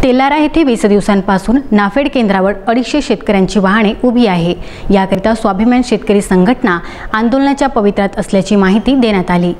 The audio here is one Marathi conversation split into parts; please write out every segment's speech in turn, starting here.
तेलारा येथे 20 दिवसांपासून नाफेड केंद्रावर 250 शेतकऱ्यांची वाहने उभी आहे। याकरिता स्वाभिमान शेतकरी संघटना आंदोलनाच्या पवित्र्यात असल्याची माहिती देण्यात आली।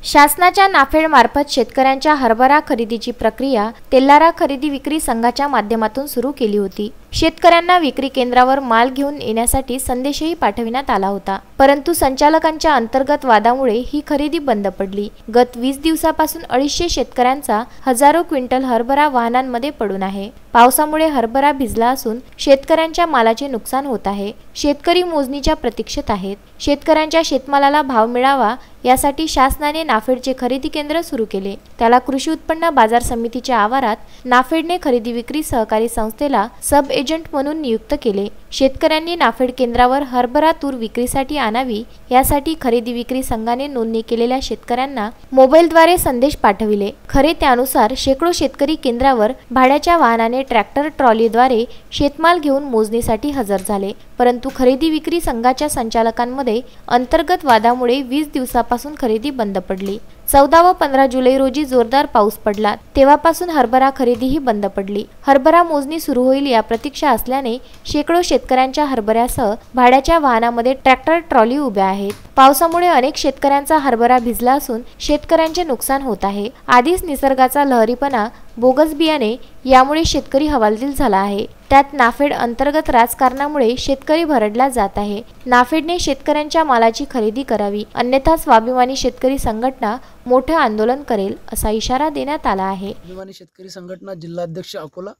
शासनाच्या नाफेड मार्फत शेतकऱ्यांच्या हरभरा खरेदीची प्रक्रिया तेलारा खरेदी विक्री संघाच्या माध्यमातून सुरू केली होती। शेतकऱ्यांना विक्री केंद्रावर माल घेऊन येण्यासाठी संदेशही पाठविण्यात आला होता, परंतु संचालकांच्या अंतर्गत वादामुळे ही खरेदी बंद पडली। गत 20 दिवसापासून 250 शेतकऱ्यांचा हजारो क्विंटल हरभरा वाहनांमध्ये पडून आहे। पावसामुळे हरभरा भिजला असून शेतकऱ्यांच्या मालाचे नुकसान होत आहे। शेतकरी मोजणीच्या प्रतीक्षेत आहेत। शेतकऱ्यांच्या शेतमालाला भाव मिळावा यासाठी शासनाने नाफेडचे खरेदी केंद्र सुरू केले। त्याला कृषी उत्पन्न बाजार समितीच्या आवारात नाफेडने खरेदी विक्री सहकारी संस्थेला सब एजंट म्हणून नियुक्त केले। शेतकऱ्यांनी नाफेड केंद्रावर हरभरा तूर विक्रीसाठी आणावी यासाठी खरेदी विक्री संघाने नोंदणी केलेल्या शेतकऱ्यांना मोबाईलद्वारे संदेश पाठविले। खरे त्यानुसार शेकडो शेतकरी केंद्रावर भाड्याच्या वाहनाने ट्रॅक्टर ट्रॉलीद्वारे शेतमाल घेऊन मोजणीसाठी हजर झाले, परंतु खरेदी विक्री संघाच्या संचालकांमध्ये अंतर्गत वादामुळे 20 दिवसापासून खरेदी बंद पडली। 14 व 15 जुलै रोजी जोरदार पाऊस पडला, तेव्हापासून हरभरा खरेदीही बंद पडली। हरभरा मोजणी सुरू होईल या प्रतीक्षा असल्याने शेकडो शेतकऱ्यांच्या हरभऱ्यासह भाड्याच्या वाहनामध्ये ट्रॅक्टर ट्रॉली उभ्या आहेत। पावसामुळे अनेक शेतकऱ्यांचा हरभरा भिजला असून शेतकऱ्यांचे नुकसान होत आहे। आधीच निसर्गाचा लहरीपणा, बोगस बियाणे यामुळे शेतकरी हवालदिल झाला आहे। त्यात नाफेड अंतर्गत राजकारणामुळे शेतकरी भरडला जात आहे। नाफेडने शेतकऱ्यांच्या मालाची खरेदी करावी, अन्यथा स्वाभिमानी शेतकरी संघटना मोठे आंदोलन करेल असा इशारा देण्यात आला आहे। स्वाभिमानी शेतकरी संघटना जिल्हाध्यक्ष अकोला,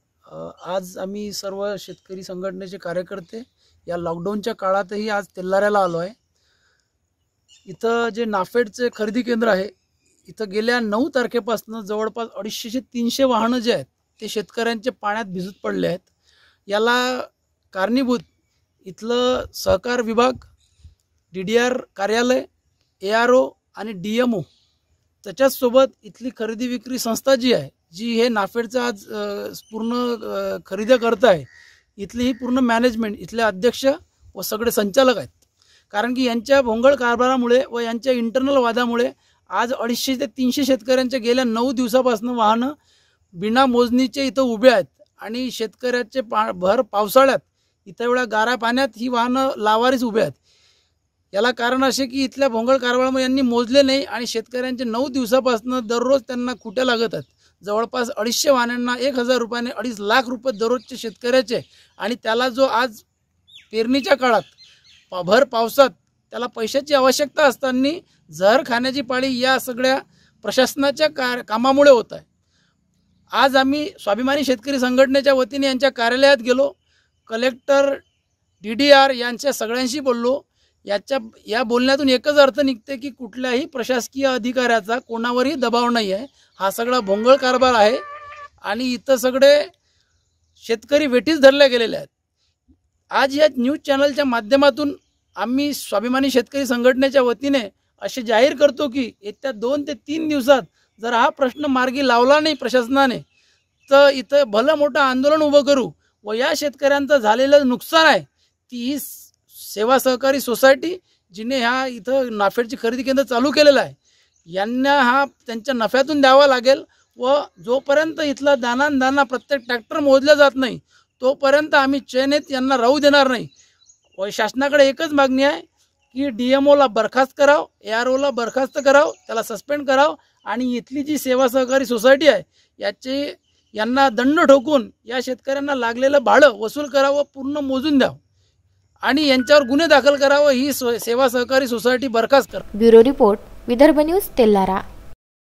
आज आम्ही सर्व शेतकरी संघटनेचे कार्यकर्ते या लॉकडाऊनच्या काळातही आज तेलाऱ्याला आलो आहे। इथं जे नाफेडचे खरेदी केंद्र आहे, इथं गेल्या 9 तारखेपासून जवळपास 250 ते 300 वाहनं जे आहेत ते शेतकऱ्यांचे पाण्यात भिजत पडले आहेत। याला कारणीभूत इथलं सहकार विभाग, DDR कार्यालय, ARO आणि DMO, त्याच्यासोबत इथली खरेदी विक्री संस्था जी आहे, जी हे नाफेडचं आज पूर्ण खरेदी करत आहे, इथली ही पूर्ण मॅनेजमेंट, इथले अध्यक्ष व सगळे संचालक आहेत। कारण की यांच्या भोंगळ कारभारामुळे व यांच्या इंटरनल वादामुळे आज 250 ते 300 शेतकऱ्यांच्या गेल्या 9 दिवसापासून वाहनं बिना मोजणीचे इथं उभे आहेत आणि शेतकऱ्याचे भर पावसाळ्यात इथं एवढ्या गारा पाण्यात ही वाहनं लावारीच उभे आहेत। याला कारण असे की इथल्या भोंगळ कारभारामुळे यांनी मोजले नाही आणि शेतकऱ्यांचे 9 दिवसापासून दररोज त्यांना खुट्या लागत आहेत। जवळपास 250 वाहनांना 1000 रुपयाने 2.5 लाख रुपये दररोजचे शेतकऱ्याचे, आणि त्याला जो आज पेरणीच्या काळात भर पावसात त्याला पैशाची आवश्यकता असताना जहर खाण्याची पाळी या सगळ्या प्रशासनाच्या कामामुळे होत आहे। आज आम्ही स्वाभिमानी शेतकरी संघटनेच्या वतीने यांच्या कार्यालयात गेलो, कलेक्टर, DDR यांच्या सगळ्यांशी बोललो। या बोलण्यातून एकच अर्थ निघते की कुठल्याही प्रशासकीय अधिकाऱ्याचा कोणावरही दबाव नाही आहे। हा सगळा भोंगळ कारभार आहे आणि इथं सगळे शेतकरी वेठीस धरले गेलेले आहेत। आज या न्यूज चॅनलच्या माध्यमातून आम्ही स्वाभिमानी शेतकरी संघटनेच्या वतीने असे जाहीर करतो की येत्या 2 ते 3 दिवसात जर हा प्रश्न मार्गी लावला नाही प्रशासनाने, तर इथं भलं मोठं आंदोलन उभं करू व या शेतकऱ्यांचं झालेलं नुकसान आहे ती ही सेवा सहकारी सोसायटी, जिने ह्या इथं नाफेडची खरेदी केंद्र चालू केलेलं आहे, यांना हा त्यांच्या नफ्यातून द्यावा लागेल। व जोपर्यंत इथला दाना प्रत्येक ट्रॅक्टर मोजला जात नाही तोपर्यंत आम्ही चैनीत यांना राहू देणार नाही। व शासनाकडे एकच मागणी आहे की DMOला बरखास्त करावं, AROला बरखास्त करावं, त्याला सस्पेंड करावं आणि इथली जी सेवा सहकारी सोसायटी आहे यांना दंड ठोकून या शेतकऱ्यांना लागलेलं भाडं वसूल करावं, पूर्ण मोजून द्यावं आणि यांच्यावर गुन्हे दाखल करावं। ही सेवा सहकारी सोसायटी बरखास्त करा। Bureau report, Vidarbha news, तेलारा।